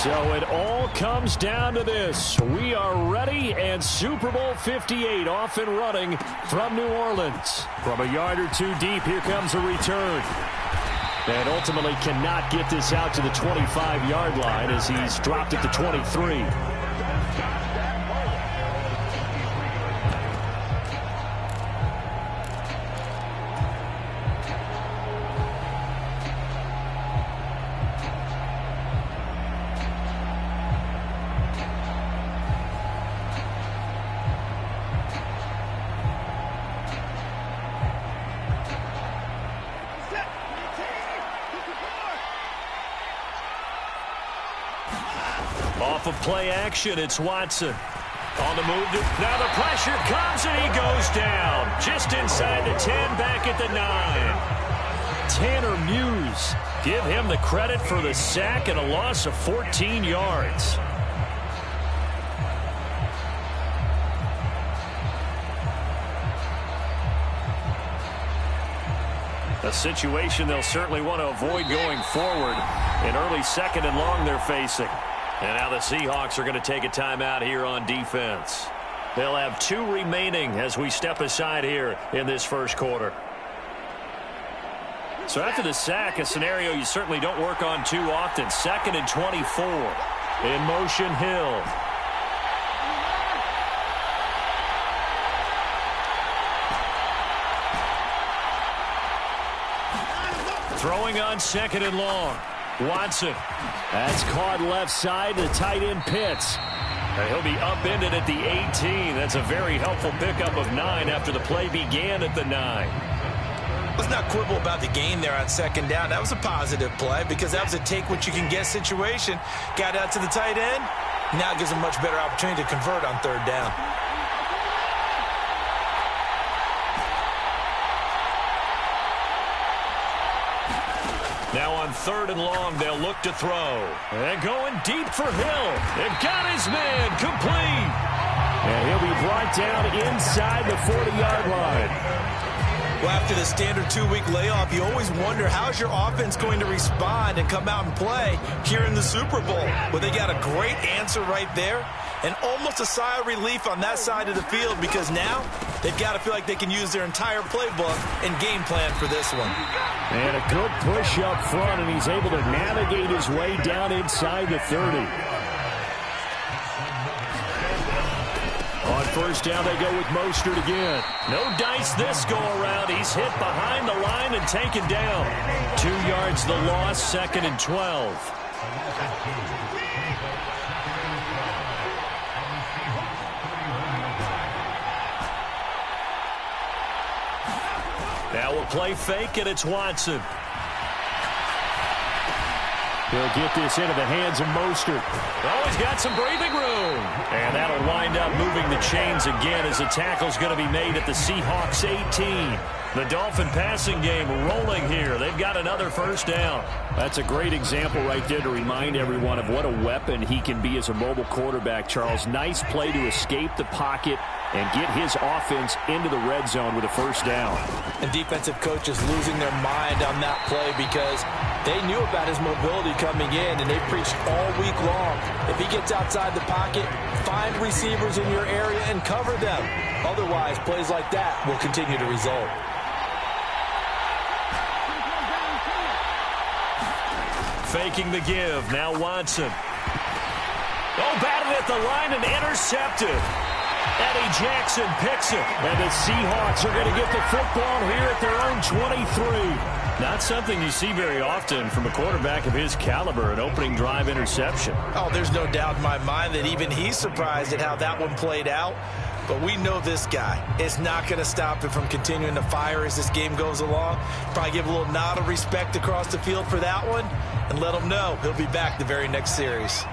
So it all comes down to this. We are ready, and Super Bowl 58 off and running from New Orleans. From a yard or two deep, here comes a return. And ultimately cannot get this out to the 25-yard line as he's dropped at the 23. Off of play action, it's Watson. On the move. Now the pressure comes, and he goes down. Just inside the 10, back at the 9. Tanner Muse. Give him the credit for the sack and a loss of 14 yards. A situation they'll certainly want to avoid going forward. An early 2nd and long they're facing. And now the Seahawks are going to take a timeout here on defense. They'll have 2 remaining as we step aside here in this first quarter. So after the sack, a scenario you certainly don't work on too often. 2nd and 24. In motion, Hill. Throwing on 2nd and long. Watson. That's caught left side to tight end Pitts. And he'll be upended at the 18. That's a very helpful pickup of 9 after the play began at the 9. Let's not quibble about the gain there on 2nd down. That was a positive play because that was a take-what-you-can-get situation. Got out to the tight end. Now it gives him a much better opportunity to convert on 3rd down. Now on 3rd and long, they'll look to throw. And going deep for Hill. They've got his man complete. And he'll be brought down inside the 40-yard line. Well, after the standard 2-week layoff, you always wonder how's your offense going to respond and come out and play here in the Super Bowl. Well, they got a great answer right there and almost a sigh of relief on that side of the field because now they've got to feel like they can use their entire playbook and game plan for this one. And a good push up front, and he's able to navigate his way down inside the 30. On 1st down, they go with Mostert again. No dice this go-around. He's hit behind the line and taken down. 2 yards the loss, 2nd and 12. Now we'll play fake, and it's Watson. He'll get this into the hands of Mostert. Oh, he's got some breathing room. And that'll wind up moving the chains again as the tackle's going to be made at the Seahawks 18. The Dolphin passing game rolling here. They've got another 1st down. That's a great example right there to remind everyone of what a weapon he can be as a mobile quarterback, Charles. Nice play to escape the pocket and get his offense into the red zone with a 1st down. And defensive coaches losing their mind on that play because they knew about his mobility coming in, and they preached all week long. If he gets outside the pocket, find receivers in your area and cover them. Otherwise, plays like that will continue to result. Faking the give. Now Watson. Oh, batted at the line and intercepted. Eddie Jackson picks it. And the Seahawks are going to get the football here at their own 23. Not something you see very often from a quarterback of his caliber, an opening drive interception. Oh, there's no doubt in my mind that even he's surprised at how that one played out. But we know this guy is not going to stop him from continuing to fire as this game goes along. Probably give a little nod of respect across the field for that one and let him know he'll be back the very next series.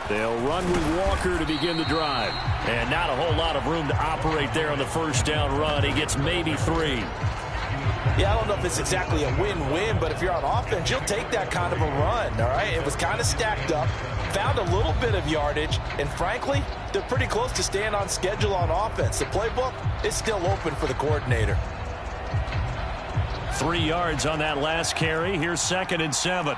They'll run with Walker to begin the drive. And not a whole lot of room to operate there on the 1st down run. He gets maybe 3. Yeah, I don't know if it's exactly a win-win, but if you're on offense, you'll take that kind of a run, all right? It was kind of stacked up. found a little bit of yardage, and frankly, they're pretty close to staying on schedule on offense. The playbook is still open for the coordinator. 3 yards on that last carry. Here's 2nd and 7.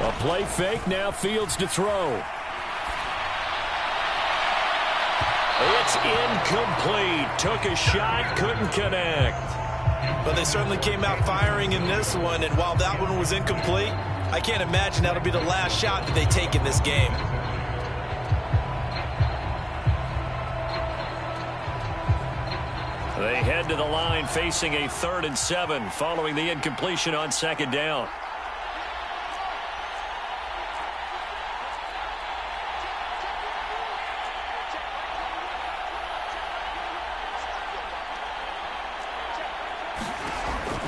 A play fake, now Fields to throw. It's incomplete. Took a shot, couldn't connect. But they certainly came out firing in this one, and while that one was incomplete, I can't imagine that'll be the last shot that they take in this game. They head to the line facing a 3rd and 7 following the incompletion on 2nd down.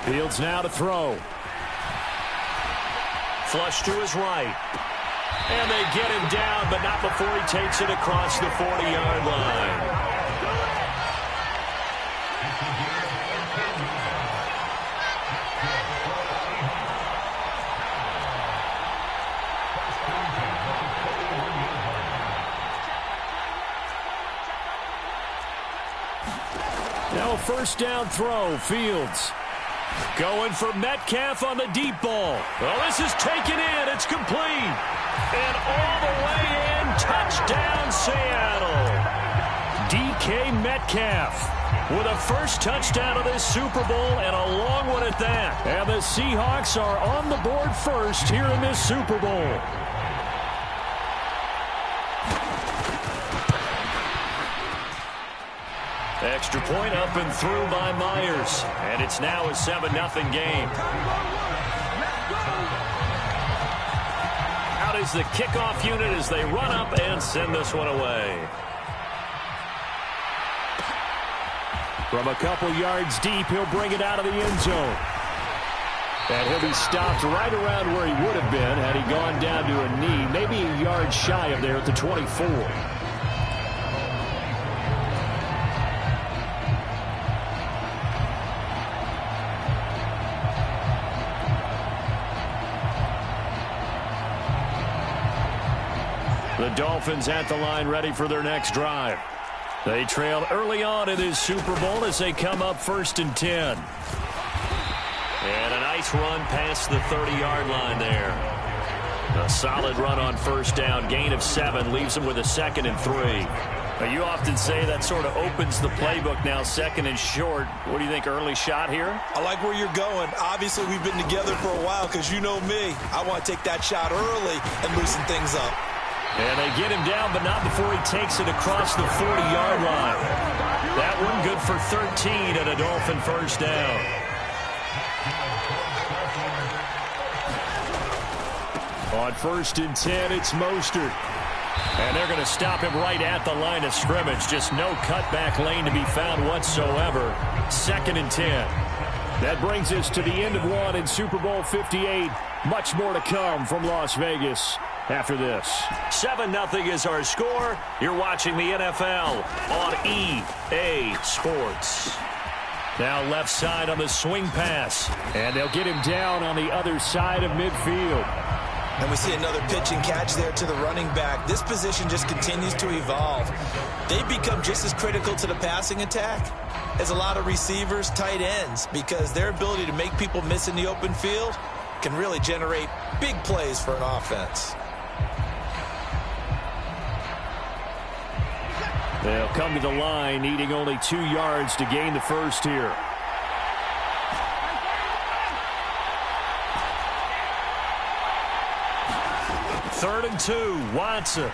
Fields now to throw. Flush to his right. And they get him down, but not before he takes it across the 40-yard line. Now a 1st down throw, Fields. Going for Metcalf on the deep ball. Well, this is taken in. It's complete. And all the way in. Touchdown, Seattle. DK Metcalf with a 1st touchdown of this Super Bowl and a long one at that. And the Seahawks are on the board first here in this Super Bowl. Extra point up and through by Myers. And it's now a 7-0 game. Out is the kickoff unit as they run up and send this one away. From a couple yards deep, he'll bring it out of the end zone. And he'll be stopped right around where he would have been had he gone down to a knee, maybe a yard shy of there at the 24. The Dolphins at the line ready for their next drive. They trailed early on in this Super Bowl as they come up 1st and 10. And a nice run past the 30-yard line there. A solid run on 1st down. Gain of 7 leaves them with a 2nd and 3. Now, you often say that sort of opens the playbook now, 2nd and short. What do you think, early shot here? I like where you're going. Obviously, we've been together for a while because you know me. I want to take that shot early and loosen things up. And they get him down, but not before he takes it across the 40-yard line. That one good for 13 and a Dolphin 1st down. On 1st and 10, it's Mostert. And they're going to stop him right at the line of scrimmage. Just no cutback lane to be found whatsoever. 2nd and 10. That brings us to the end of one in Super Bowl 58. Much more to come from Las Vegas after this. 7-0 is our score. You're watching the NFL on EA Sports. Now left side on the swing pass. And they'll get him down on the other side of midfield. And we see another pitch and catch there to the running back. This position just continues to evolve. They become just as critical to the passing attack as a lot of receivers, tight ends, because their ability to make people miss in the open field can really generate big plays for an offense. They'll come to the line, needing only 2 yards to gain the 1st here. Third and 2, Watson.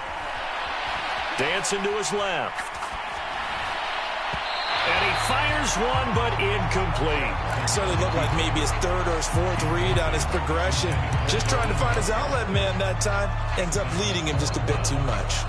Dancing to his left. And he fires one, but incomplete. Certainly looked like maybe his 3rd or his 4th read on his progression. Just trying to find his outlet man that time. Ends up leading him just a bit too much.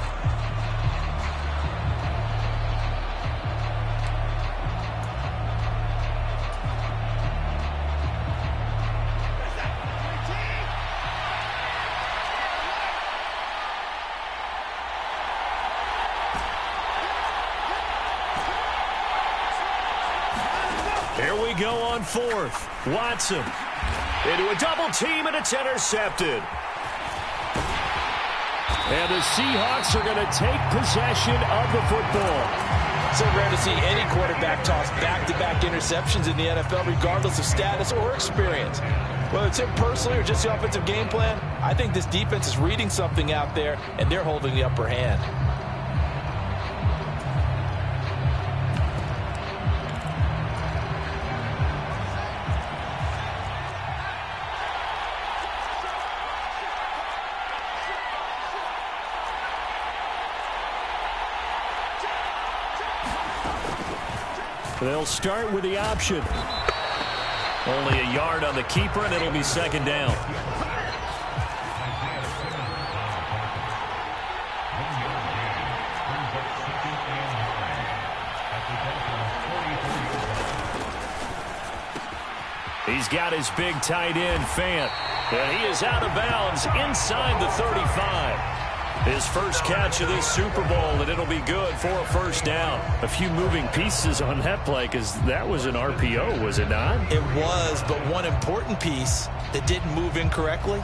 go on fourth. Watson into a double team, and it's intercepted. And the Seahawks are going to take possession of the football. So rare to see any quarterback toss back-to-back interceptions in the NFL, regardless of status or experience. Whether it's him personally or just the offensive game plan, I think this defense is reading something out there, and they're holding the upper hand. They'll start with the option. Only a yard on the keeper, and it'll be second down. He's got his big tight end, Fant. And he is out of bounds inside the 35. His first catch of this Super Bowl, and it'll be good for a first down. A few moving pieces on that play, because that was an RPO, was it not? It was, but one important piece that didn't move incorrectly,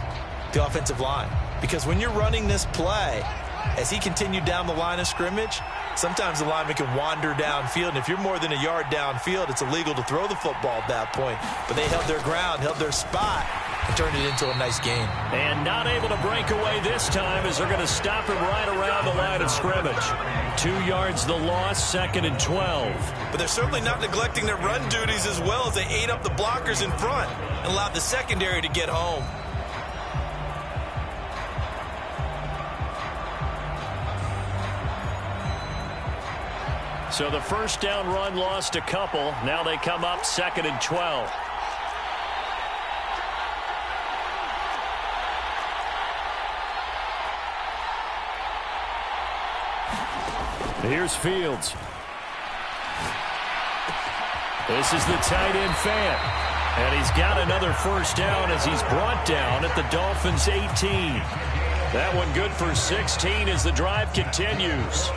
the offensive line. Because when you're running this play, as he continued down the line of scrimmage, sometimes the lineman can wander downfield, and if you're more than a yard downfield, it's illegal to throw the football at that point. But they held their ground, held their spot, and turned it into a nice game. And not able to break away this time as they're going to stop him right around the line of scrimmage. 2 yards the loss, 2nd and 12. But they're certainly not neglecting their run duties as well as they ate up the blockers in front and allowed the secondary to get home. So the first down run lost a couple. Now they come up 2nd and 12. Here's Fields. This is the tight end, Fant. And he's got another first down as he's brought down at the Dolphins' 18. That one good for 16 as the drive continues.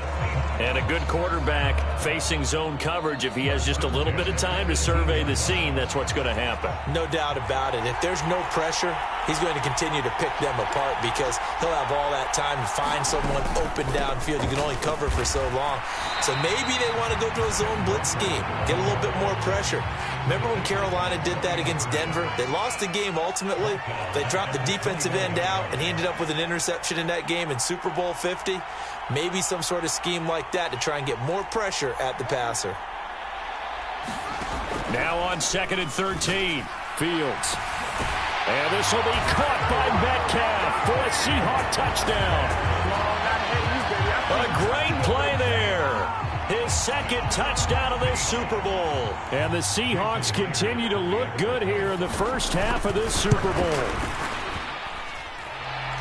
And a good quarterback facing zone coverage. If he has just a little bit of time to survey the scene, that's what's going to happen. No doubt about it. If there's no pressure, he's going to continue to pick them apart because he'll have all that time to find someone open downfield. You can only cover for so long. So maybe they want to go to a zone blitz scheme, get a little bit more pressure. Remember when Carolina did that against Denver? They lost the game ultimately. They dropped the defensive end out, and he ended up with an interception in that game in Super Bowl 50. Maybe some sort of scheme like that to try and get more pressure at the passer. Now on 2nd and 13, Fields. And this will be caught by Metcalf for a Seahawk touchdown. A great play there. His second touchdown of this Super Bowl. And the Seahawks continue to look good here in the first half of this Super Bowl.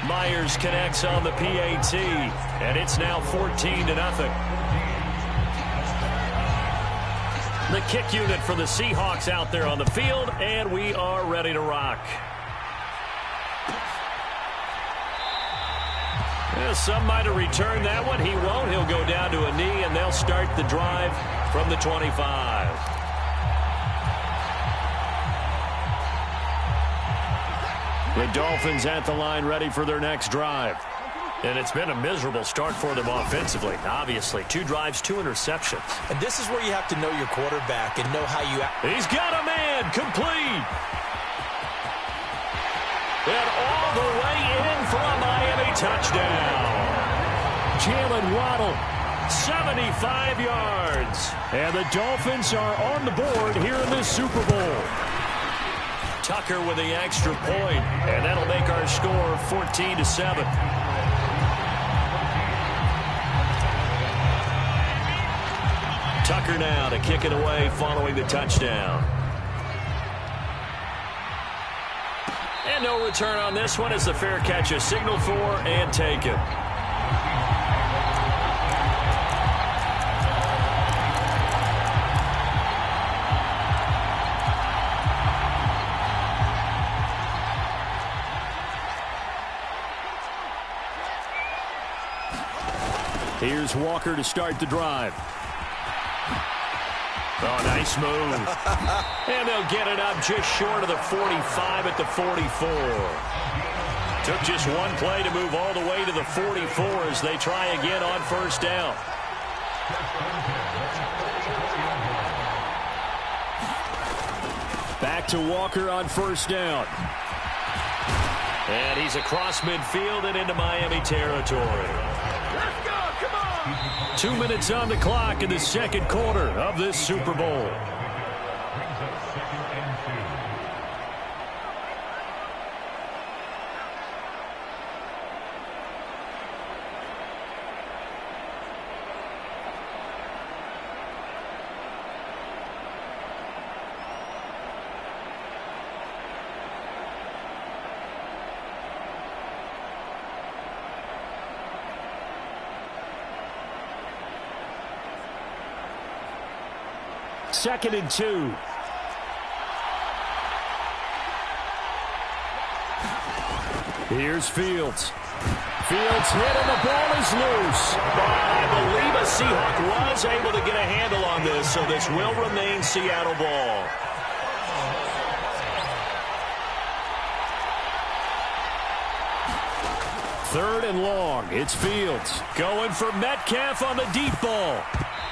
Myers connects on the PAT, and it's now 14-0. The kick unit for the Seahawks out there on the field, and we are ready to rock. Yeah, some might have returned that one. He won't. He'll go down to a knee, and they'll start the drive from the 25. The Dolphins at the line ready for their next drive. And it's been a miserable start for them offensively. Obviously, 2 drives, 2 interceptions. And this is where you have to know your quarterback and know how you act. He's got a man, complete. And all the way in for a Miami touchdown. Jalen Waddle, 75 yards. And the Dolphins are on the board here in this Super Bowl. Tucker with the extra point, and that'll make our score 14-7. Tucker now to kick it away following the touchdown. And no return on this one as the fair catch is signaled for and taken. Here's Walker to start the drive. Oh, nice move. And they'll get it up just short of the 45 at the 44. Took just one play to move all the way to the 44 as they try again on first down. Back to Walker on first down. And he's across midfield and into Miami territory. Let's go, come on! 2 minutes on the clock in the second quarter of this Super Bowl. Second and 2. Here's Fields. Fields hit and the ball is loose. But I believe a Seahawk was able to get a handle on this, so this will remain Seattle ball. Third and long. It's Fields going for Metcalf on the deep ball.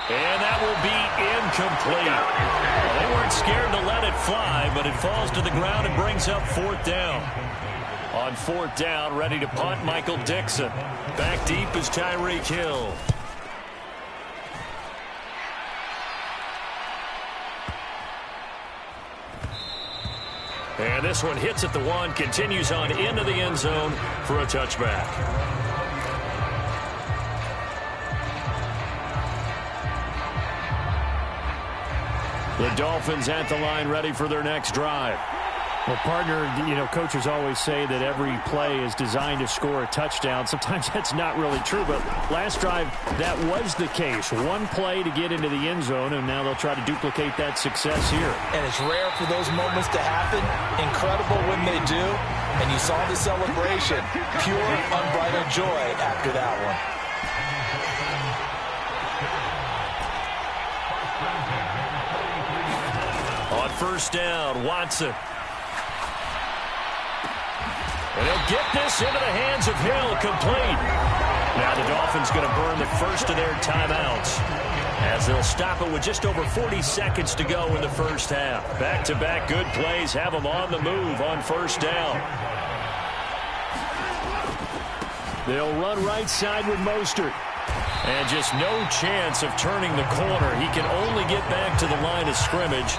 And that will be incomplete. Well, they weren't scared to let it fly, but it falls to the ground and brings up fourth down. On fourth down, ready to punt, Michael Dixon. Back deep is Tyreek Hill. And this one hits at the 1, continues on into the end zone for a touchback. The Dolphins at the line, ready for their next drive. Well, partner, coaches always say that every play is designed to score a touchdown. Sometimes that's not really true, but last drive, that was the case. One play to get into the end zone, and now they'll try to duplicate that success here. And it's rare for those moments to happen. Incredible when they do. And you saw the celebration. Pure, unbridled joy after that one. On first down, Watson. And he'll get this into the hands of Hill, complete. Now the Dolphins going to burn the first of their timeouts as they'll stop it with just over 40 seconds to go in the first half. Back-to-back good plays have them on the move on first down. They'll run right side with Mostert. And just no chance of turning the corner. He can only get back to the line of scrimmage.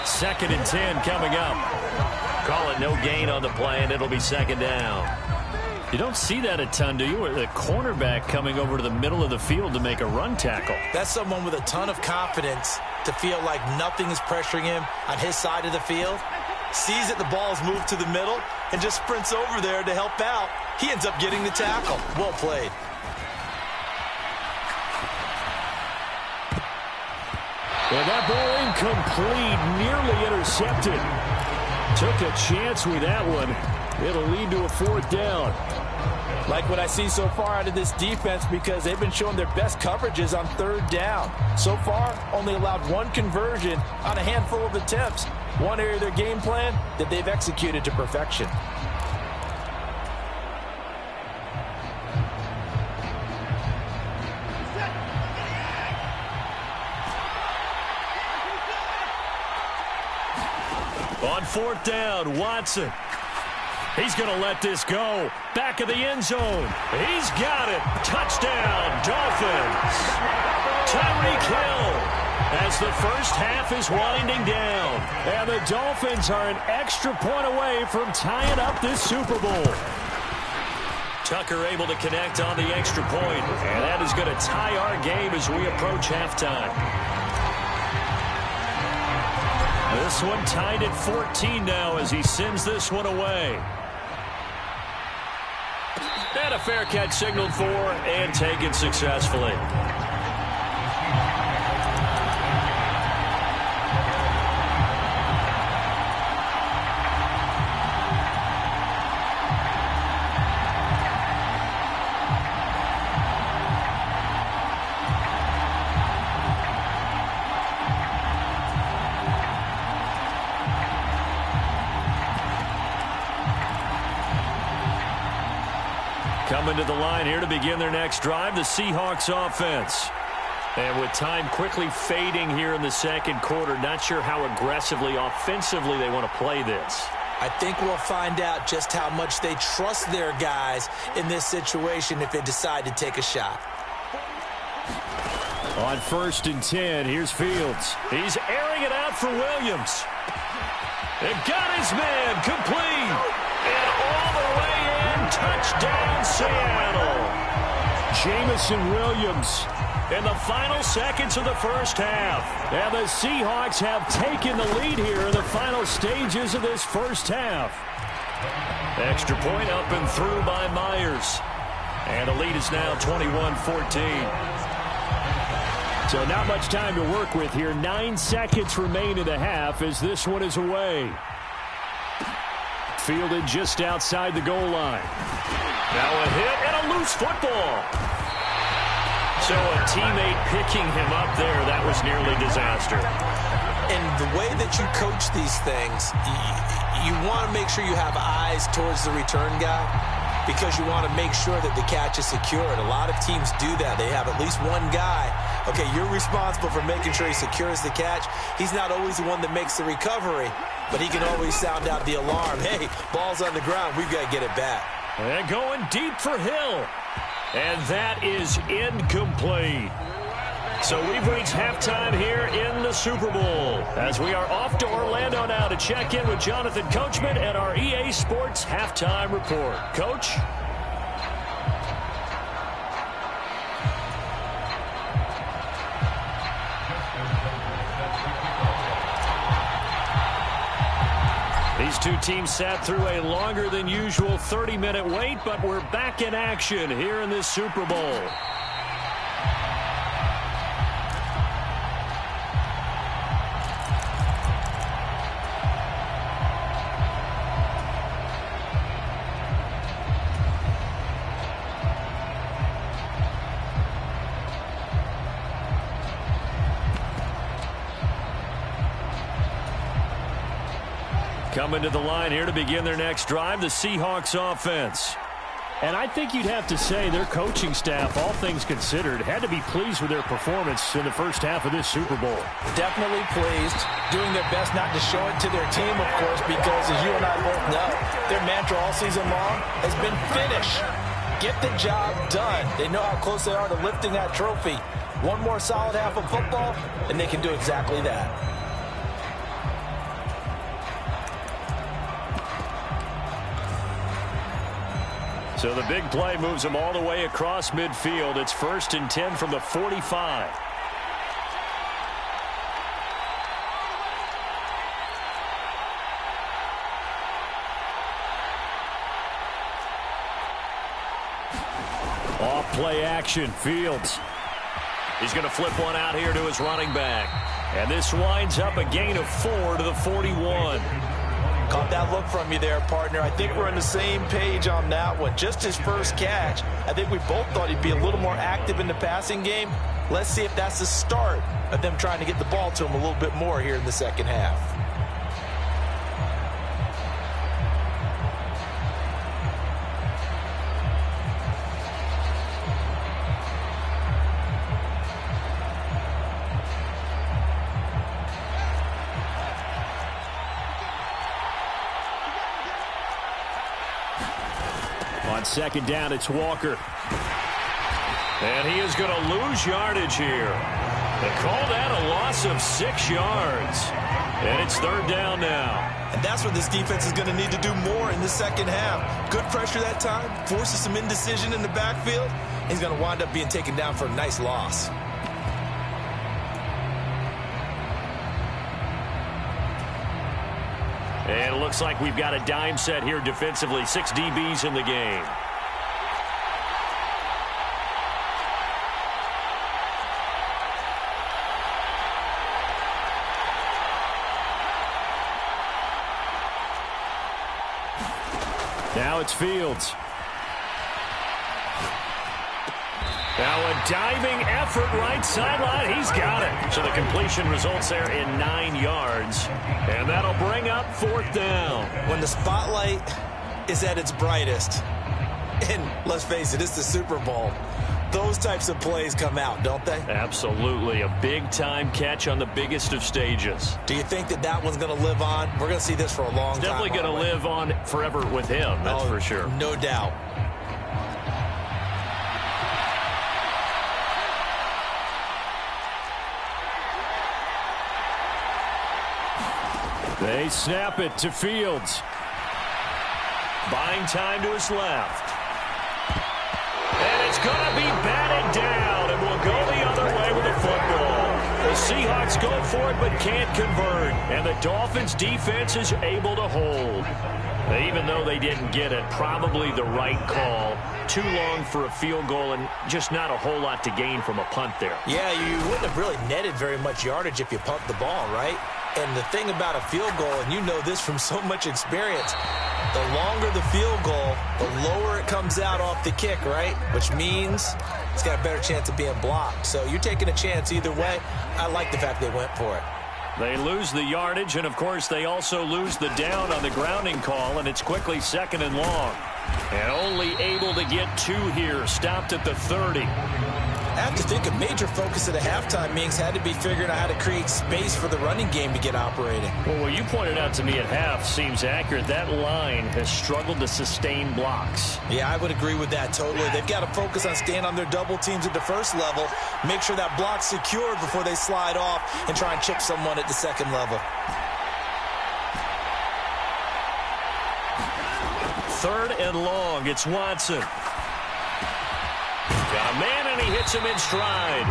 Second and 10 coming up. Call it no gain on the play, and it'll be second down. You don't see that a ton, do you? The cornerback coming over to the middle of the field to make a run tackle. That's someone with a ton of confidence to feel like nothing is pressuring him on his side of the field. Sees that the ball's moved to the middle and just sprints over there to help out. He ends up getting the tackle. Well played. And that ball incomplete, nearly intercepted. Took a chance with that one. It'll lead to a fourth down. Like what I see so far out of this defense, because they've been showing their best coverages on third down. So far, only allowed one conversion on a handful of attempts. One area of their game plan that they've executed to perfection. On fourth down, Watson. He's going to let this go. Back of the end zone. He's got it. Touchdown, Dolphins. Tyreek Hill as the first half is winding down. And the Dolphins are an extra point away from tying up this Super Bowl. Tucker able to connect on the extra point. And that is going to tie our game as we approach halftime. This one tied at 14 now as he sends this one away. And a fair catch signaled for and taken successfully. Coming to the line here to begin their next drive, the Seahawks offense. And with time quickly fading here in the second quarter, not sure how aggressively, offensively they want to play this. I think we'll find out just how much they trust their guys in this situation if they decide to take a shot. On 1st and 10, here's Fields. He's airing it out for Williams. It got his man complete. And all the way in, touchdown Seattle. Jamison Williams in the final seconds of the first half. And the Seahawks have taken the lead here in the final stages of this first half. Extra point up and through by Myers. And the lead is now 21-14. So not much time to work with here. 9 seconds remain in the half as this one is away. Fielded just outside the goal line. Now a hit and a loose football. So a teammate picking him up there, that was nearly disaster. And the way that you coach these things, you want to make sure you have eyes towards the return guy because you want to make sure that the catch is secure. And a lot of teams do that. They have at least one guy. Okay, you're responsible for making sure he secures the catch. He's not always the one that makes the recovery, but he can always sound out the alarm. Hey, ball's on the ground. We've got to get it back. And going deep for Hill. And that is incomplete. So we've reached halftime here in the Super Bowl as we are off to Orlando now to check in with Jonathan Coachman and our EA Sports Halftime Report. Coach? These two teams sat through a longer than usual 30-minute wait, but we're back in action here in this Super Bowl. Coming to the line here to begin their next drive, the Seahawks offense. And I think you'd have to say their coaching staff, all things considered, had to be pleased with their performance in the first half of this Super Bowl. Definitely pleased, doing their best not to show it to their team, of course, because as you and I both know, their mantra all season long has been finish. Get the job done. They know how close they are to lifting that trophy. One more solid half of football, and they can do exactly that. So the big play moves them all the way across midfield. It's 1st and 10 from the 45. Off play action, Fields. He's going to flip one out here to his running back. And this winds up a gain of 4 to the 41. Caught that look from you there, partner. I think we're on the same page on that one. Just his first catch. I think we both thought he'd be a little more active in the passing game. Let's see if that's the start of them trying to get the ball to him a little bit more here in the second half. On 2nd down, it's Walker. And he is going to lose yardage here. They call that a loss of 6 yards. And it's 3rd down now. And that's what this defense is going to need to do more in the second half. Good pressure that time, forces some indecision in the backfield. He's going to wind up being taken down for a nice loss. And it looks like we've got a dime set here defensively. 6 DBs in the game. Now it's Fields. Now a diving effort right sideline. He's got it. So the completion results there in 9 yards. And that'll bring up 4th down. When the spotlight is at its brightest, And let's face it, it's the Super Bowl. Those types of plays come out, don't they? Absolutely. A big-time catch on the biggest of stages. Do you think that that one's going to live on? We're going to see this for a long time. Definitely going to live on forever with him, that's for sure. No doubt. They snap it to Fields. Buying time to his left. And it's going to be batted down, and will go the other way with the football. The Seahawks go for it but can't convert, and the Dolphins' defense is able to hold. Even though they didn't get it, probably the right call. Too long for a field goal and just not a whole lot to gain from a punt there. Yeah, you wouldn't have really netted very much yardage if you pumped the ball, right? And the thing about a field goal, and you know this from so much experience, the longer the field goal, the lower it comes out off the kick, right? Which means it's got a better chance of being blocked. So you're taking a chance either way. I like the fact they went for it. They lose the yardage, and, of course, they also lose the down on the grounding call, and it's quickly 2nd and long. And only able to get 2 here, stopped at the 30. I have to think a major focus at the halftime meetings had to be figuring out how to create space for the running game to get operating. Well, what you pointed out to me at half seems accurate. That line has struggled to sustain blocks. Yeah, I would agree with that totally. They've got to focus on staying on their double teams at the first level, make sure that block's secured before they slide off and try and chip someone at the second level. 3rd and long. It's Watson. Got a man, and he hits him in stride.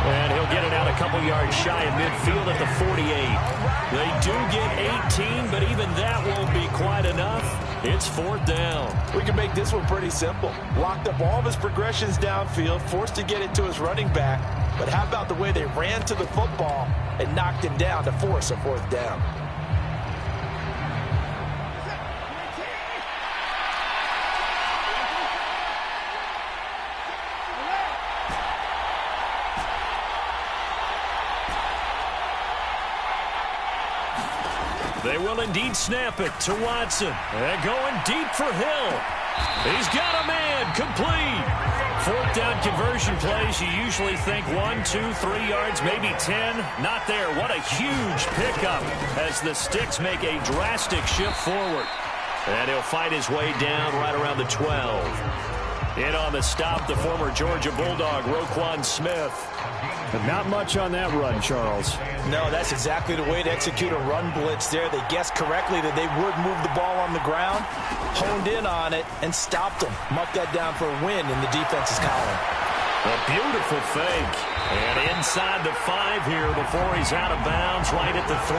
And he'll get it out a couple yards shy of midfield at the 48. They do get 18, but even that won't be quite enough. It's 4th down. We can make this one pretty simple. Locked up all of his progressions downfield, forced to get it to his running back. But how about the way they ran to the football and knocked him down to force a 4th down? They will indeed snap it to Watson. And going deep for Hill. He's got a man, complete. 4th down conversion plays, you usually think 1, 2, 3 yards, maybe 10. Not there. What a huge pickup as the Sticks make a drastic shift forward. And he'll fight his way down right around the 12. In on the stop, the former Georgia Bulldog, Roquan Smith. But not much on that run, Charles. No, that's exactly the way to execute a run blitz there. They guessed correctly that they would move the ball on the ground, honed in on it, and stopped them. Marked that down for a win in the defense's column. A beautiful fake. And inside the 5 here before he's out of bounds right at the 3.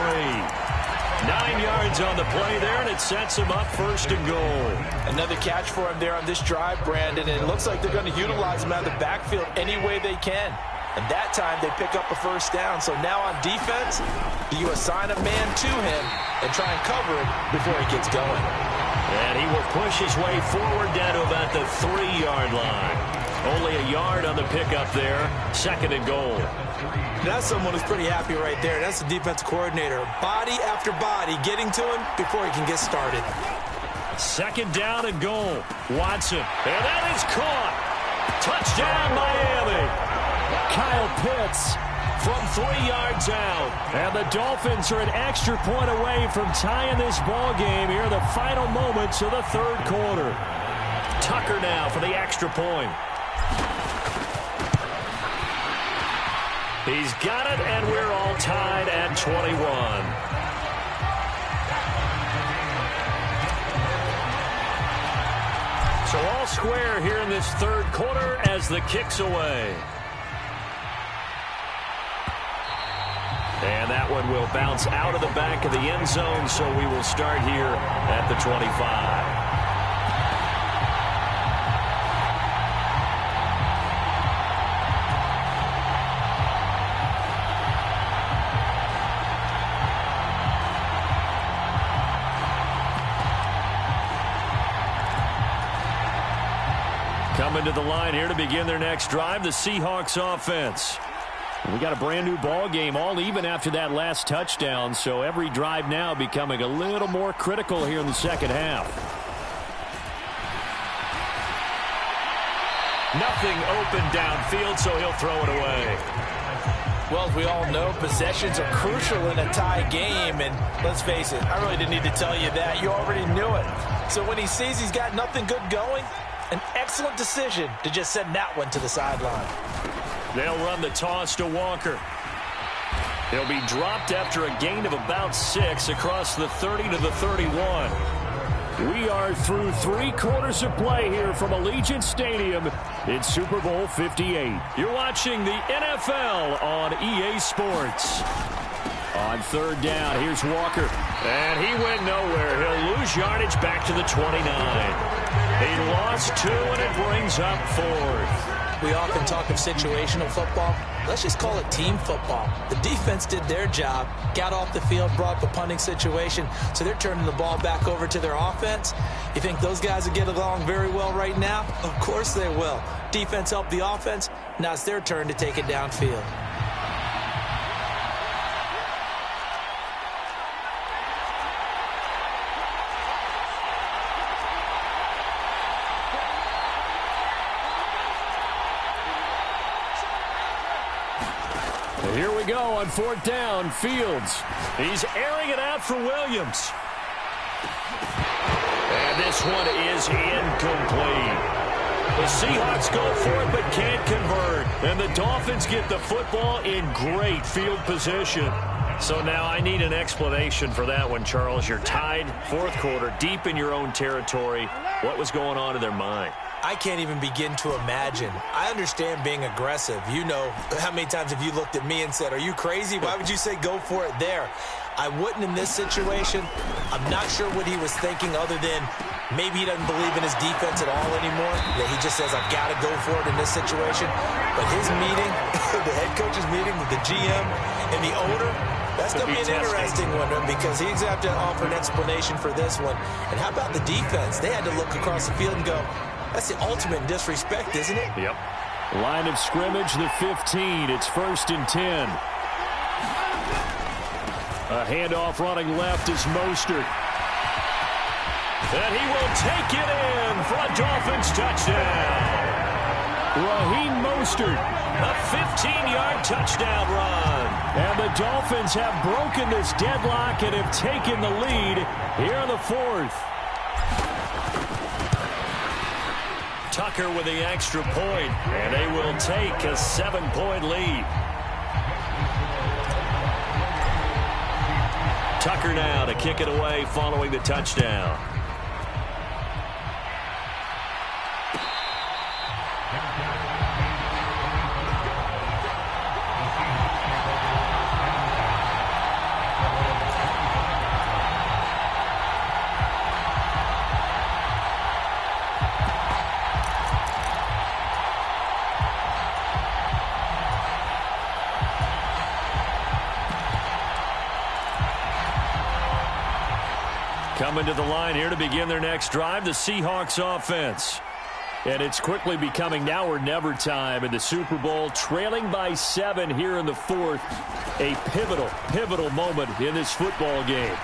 9 yards on the play there, and it sets him up 1st and goal. Another catch for him there on this drive, Brandon, and it looks like they're going to utilize him out of the backfield any way they can. And that time they pick up a 1st down. So now on defense, you assign a man to him and try and cover him before he gets going. And he will push his way forward down to about the 3-yard line. Only a yard on the pickup there. 2nd and goal. That's someone who's pretty happy right there. That's the defensive coordinator. Body after body getting to him before he can get started. 2nd down and goal. Watson. And that is caught. Touchdown, Miami. Kyle Pitts from 3 yards out. And the Dolphins are an extra point away from tying this ball game here in the final moments of the 3rd quarter. Tucker now for the extra point. He's got it, and we're all tied at 21. So all square here in this 3rd quarter as the kick's away. And that one will bounce out of the back of the end zone, so we will start here at the 25. Coming to the line here to begin their next drive, the Seahawks offense. We got a brand new ball game, all even after that last touchdown, so every drive now becoming a little more critical here in the 2nd half. Nothing open downfield, so he'll throw it away. Well, as we all know, possessions are crucial in a tie game, and let's face it, I really didn't need to tell you that. You already knew it. So when he sees he's got nothing good going, an excellent decision to just send that one to the sideline. They'll run the toss to Walker. He'll be dropped after a gain of about 6 across the 30 to the 31. We are through 3 quarters of play here from Allegiant Stadium in Super Bowl 58. You're watching the NFL on EA Sports. On third down, here's Walker. And he went nowhere. He'll lose yardage back to the 29. He lost 2, and it brings up 4th. We often talk of situational football. Let's just call it team football. The defense did their job, got off the field, brought up a punting situation, so they're turning the ball back over to their offense. You think those guys will get along very well right now? Of course they will. Defense helped the offense. Now it's their turn to take it downfield. Here we go on 4th down. Fields. He's airing it out for Williams. And this one is incomplete. The Seahawks go for it but can't convert. And the Dolphins get the football in great field position. So now I need an explanation for that one, Charles. You're tied, 4th quarter, deep in your own territory. What was going on in their mind? I can't even begin to imagine. I understand being aggressive. You know, how many times have you looked at me and said, are you crazy? Why would you say go for it there? I wouldn't in this situation. I'm not sure what he was thinking other than maybe he doesn't believe in his defense at all anymore. That he just says, I've got to go for it in this situation. But his meeting, the head coach's meeting with the GM and the owner, that's going to be an interesting one because he's going to have to offer an explanation for this one. And how about the defense? They had to look across the field and go, that's the ultimate disrespect, isn't it? Yep. Line of scrimmage, the 15. It's 1st and 10. A handoff running left is Mostert. And he will take it in for a Dolphins touchdown. Raheem Mostert. A 15-yard touchdown run. And the Dolphins have broken this deadlock and have taken the lead here in the 4th. Tucker with the extra point, and they will take a 7-point lead. Tucker now to kick it away following the touchdown. Coming to the line here to begin their next drive, the Seahawks offense. And it's quickly becoming now or never time in the Super Bowl, trailing by 7 here in the 4th. A pivotal moment in this football game.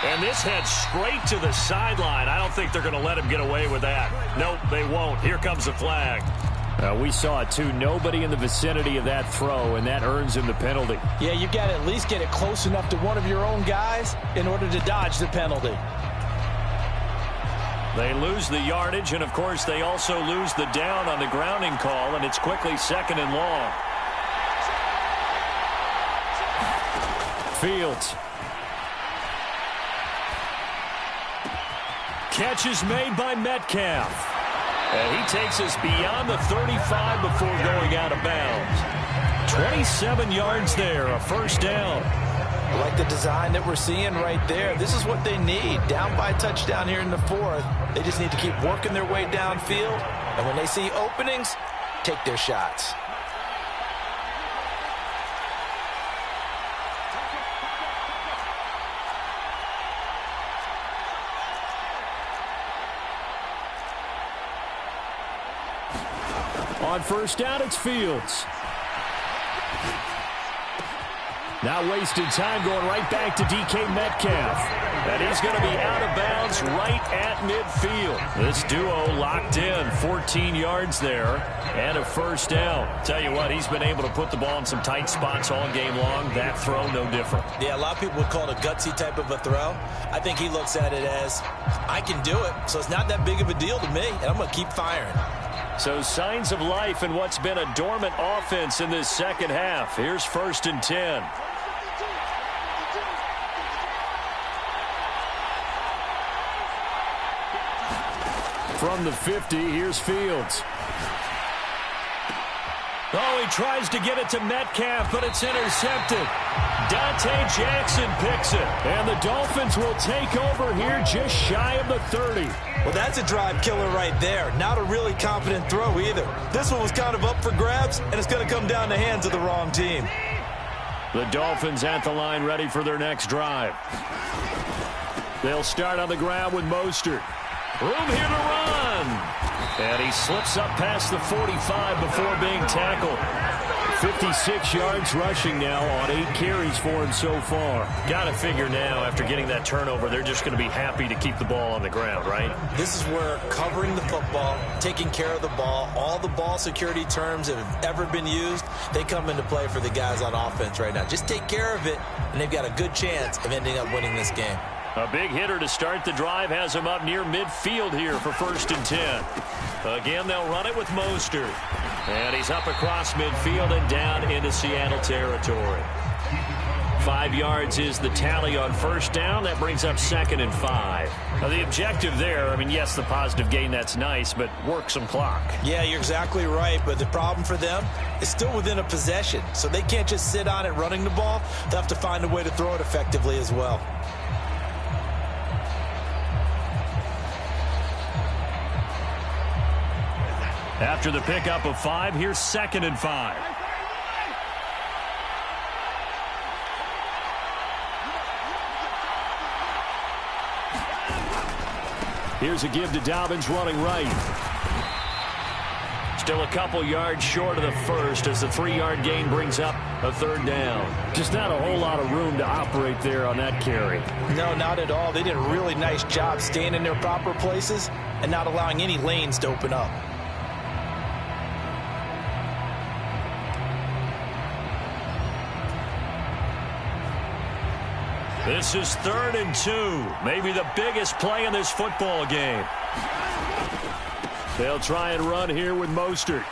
And this heads straight to the sideline. I don't think they're going to let him get away with that. Nope, they won't. Here comes the flag. We saw it, too. Nobody in the vicinity of that throw, and that earns him the penalty. Yeah, you've got to at least get it close enough to one of your own guys in order to dodge the penalty. They lose the yardage, and, of course, they also lose the down on the grounding call, and it's quickly 2nd and long. Fields. Catch is made by Metcalf. And he takes us beyond the 35 before going out of bounds. 27 yards there, a 1st down. I like the design that we're seeing right there. This is what they need. Down by a touchdown here in the 4th. They just need to keep working their way downfield. And when they see openings, take their shots. On 1st down, it's Fields. Now wasting time going right back to DK Metcalf. And he's going to be out of bounds right at midfield. This duo locked in, 14 yards there and a first down. Tell you what, he's been able to put the ball in some tight spots all game long. That throw, no different. Yeah, a lot of people would call it a gutsy type of a throw. I think he looks at it as, I can do it, so it's not that big of a deal to me, and I'm going to keep firing. So signs of life in what's been a dormant offense in this second half. Here's 1st and 10. From the 50, here's Fields. Oh, he tries to get it to Metcalf, but it's intercepted. Dante Jackson picks it, and the Dolphins will take over here just shy of the 30. Well, that's a drive killer right there. Not a really confident throw either. This one was kind of up for grabs, and it's going to come down the hands of the wrong team. The Dolphins at the line ready for their next drive. They'll start on the ground with Mostert. Room here to run. And he slips up past the 45 before being tackled. 56 yards rushing now on 8 carries for him so far. Got to figure now, after getting that turnover, they're just going to be happy to keep the ball on the ground, right? This is where covering the football, taking care of the ball, all the ball security terms that have ever been used, they come into play for the guys on offense right now. Just take care of it, and they've got a good chance of ending up winning this game. A big hitter to start the drive has him up near midfield here for 1st and 10. Again, they'll run it with Mostert. And he's up across midfield and down into Seattle territory. 5 yards is the tally on 1st down. That brings up 2nd and 5. Now, the objective there, I mean, yes, the positive gain, that's nice, but work some clock. Yeah, you're exactly right, but the problem for them is still within a possession. So they can't just sit on it running the ball. They'll have to find a way to throw it effectively as well. After the pickup of 5, here's 2nd and 5. Here's a give to Dobbins running right. Still a couple yards short of the first as the 3-yard gain brings up a 3rd down. Just not a whole lot of room to operate there on that carry. No, not at all. They did a really nice job staying in their proper places and not allowing any lanes to open up. This is 3rd and 2. Maybe the biggest play in this football game. They'll try and run here with Mostert.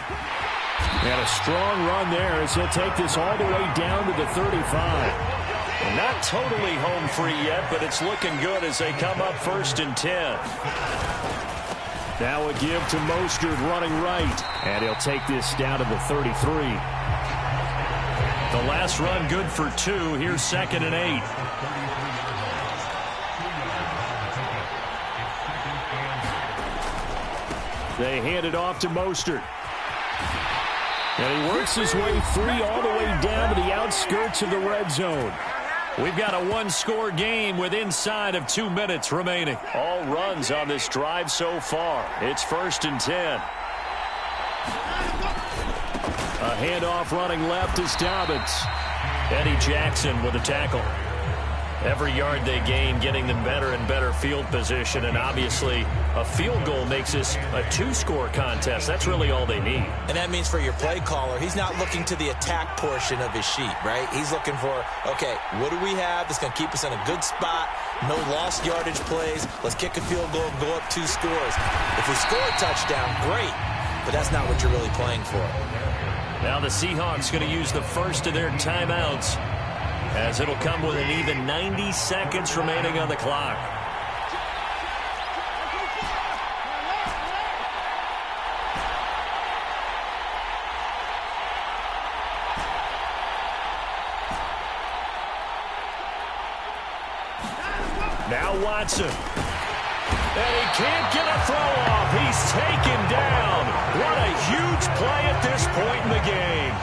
And a strong run there as he'll take this all the way down to the 35. And not totally home free yet, but it's looking good as they come up 1st and 10. Now a give to Mostert running right. And he'll take this down to the 33. The last run good for 2. Here's 2nd and 8. They hand it off to Mostert. And he works his way free all the way down to the outskirts of the red zone. We've got a 1-score game with inside of 2 minutes remaining. All runs on this drive so far. It's 1st and 10. A handoff running left is Dobbins. Eddie Jackson with a tackle. Every yard they gain, getting them better and better field position. And obviously, a field goal makes this a 2-score contest. That's really all they need. And that means for your play caller, he's not looking to the attack portion of his sheet, right? He's looking for, okay, what do we have that's going to keep us in a good spot? No lost yardage plays. Let's kick a field goal and go up 2 scores. If we score a touchdown, great. But that's not what you're really playing for. Now the Seahawks going to use the first of their timeouts, as it'll come with an even 90 seconds remaining on the clock. Now Watson. And he can't get a throw off. He's taken down. What a huge play at this point in the game.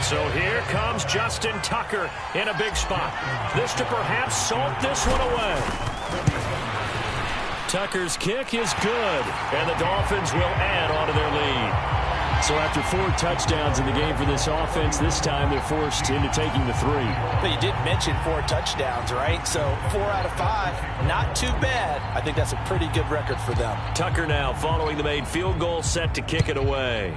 So here comes Justin Tucker in a big spot. This to perhaps salt this one away. Tucker's kick is good, and the Dolphins will add on to their lead. So after 4 touchdowns in the game for this offense, this time they're forced into taking the 3. But you did mention 4 touchdowns, right? So 4 out of 5, not too bad. I think that's a pretty good record for them. Tucker now following the made field goal, set to kick it away.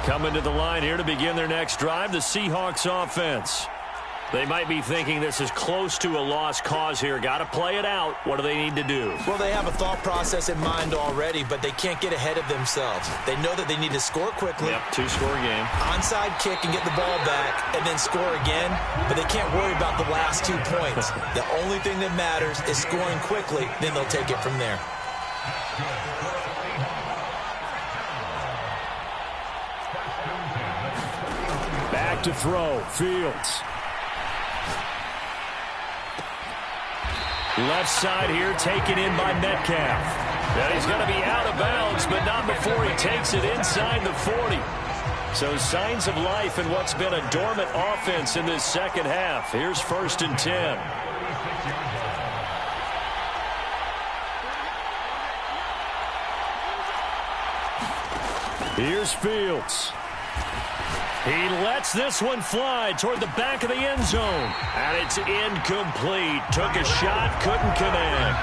Coming to the line here to begin their next drive, the Seahawks offense. They might be thinking this is close to a lost cause here. Got to play it out. What do they need to do? Well, they have a thought process in mind already, but they can't get ahead of themselves. They know that they need to score quickly. Yep, 2-score game. Onside kick and get the ball back and then score again, but they can't worry about the last 2 points. The only thing that matters is scoring quickly, then they'll take it from there. Back to throw, Fields. Left side here, taken in by Metcalf. Now he's going to be out of bounds, but not before he takes it inside the 40. So signs of life in what's been a dormant offense in this second half. Here's 1st and 10. Here's Fields. He lets this one fly toward the back of the end zone. And it's incomplete. Took a shot, couldn't connect.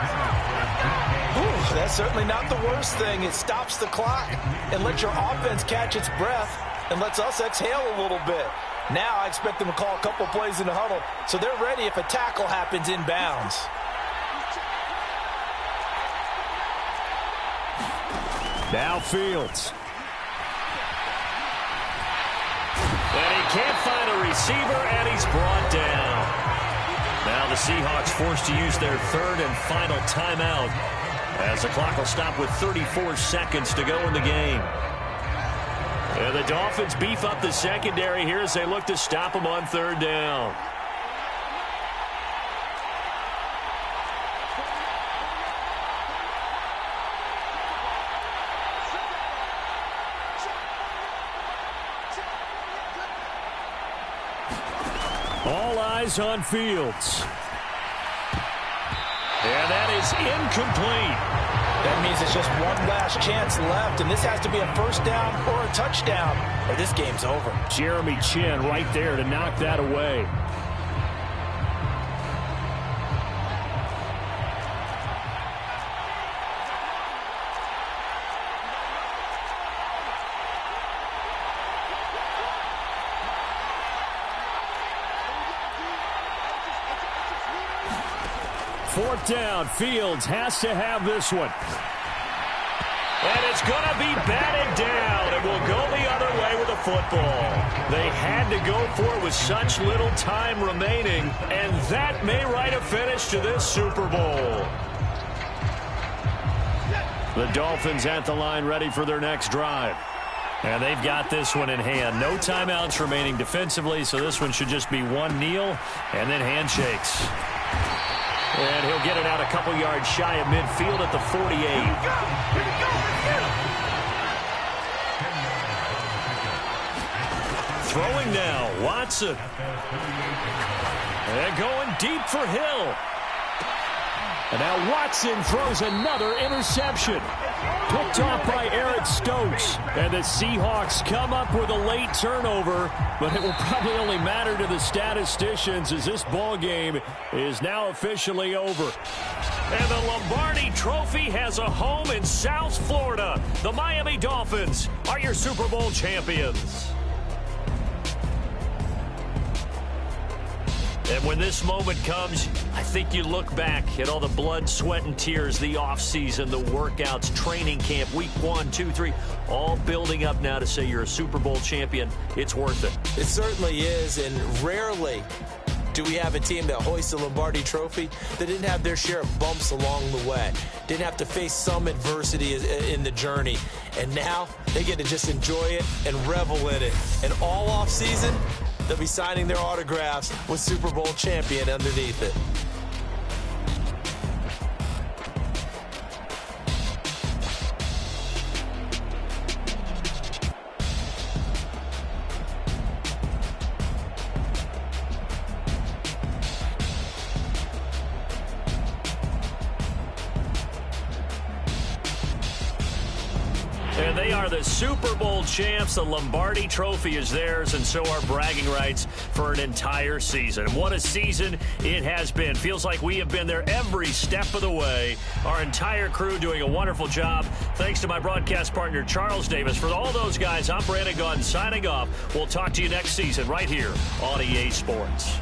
Ooh, that's certainly not the worst thing. It stops the clock and lets your offense catch its breath and lets us exhale a little bit. Now I expect them to call a couple plays in the huddle so they're ready if a tackle happens inbounds. Now Fields. And he can't find a receiver, and he's brought down. Now the Seahawks forced to use their 3rd and final timeout as the clock will stop with 34 seconds to go in the game. And the Dolphins beef up the secondary here as they look to stop him on 3rd down. All eyes on Fields. And that is incomplete. That means it's just one last chance left, and this has to be a 1st down or a touchdown, or this game's over. Jeremy Chin right there to knock that away. Fourth down, Fields has to have this one. And it's going to be batted down. It will go the other way with the football. They had to go for it with such little time remaining, and that may write a finish to this Super Bowl. The Dolphins at the line ready for their next drive. And they've got this one in hand. No timeouts remaining defensively, so this one should just be one kneel and then handshakes. And he'll get it out a couple yards shy of midfield at the 48. Throwing now, Watson. And going deep for Hill. And now Watson throws another interception. Picked off by Eric Stokes. And the Seahawks come up with a late turnover, but it will probably only matter to the statisticians as this ball game is now officially over. And the Lombardi Trophy has a home in South Florida. The Miami Dolphins are your Super Bowl champions. And when this moment comes, I think you look back at all the blood, sweat, and tears, the offseason, the workouts, training camp, week 1, 2, 3, all building up now to say you're a Super Bowl champion. It's worth it. It certainly is, and rarely Do we have a team that hoists the Lombardi Trophy that didn't have their share of bumps along the way, didn't have to face some adversity in the journey, and now they get to just enjoy it and revel in it. And all off season, they'll be signing their autographs with Super Bowl champion underneath it. And they are the Super Bowl champs. The Lombardi Trophy is theirs, and so are bragging rights for an entire season. What a season it has been. Feels like we have been there every step of the way. Our entire crew doing a wonderful job. Thanks to my broadcast partner, Charles Davis. For all those guys, I'm Brandon Gaudin signing off. We'll talk to you next season right here on EA Sports.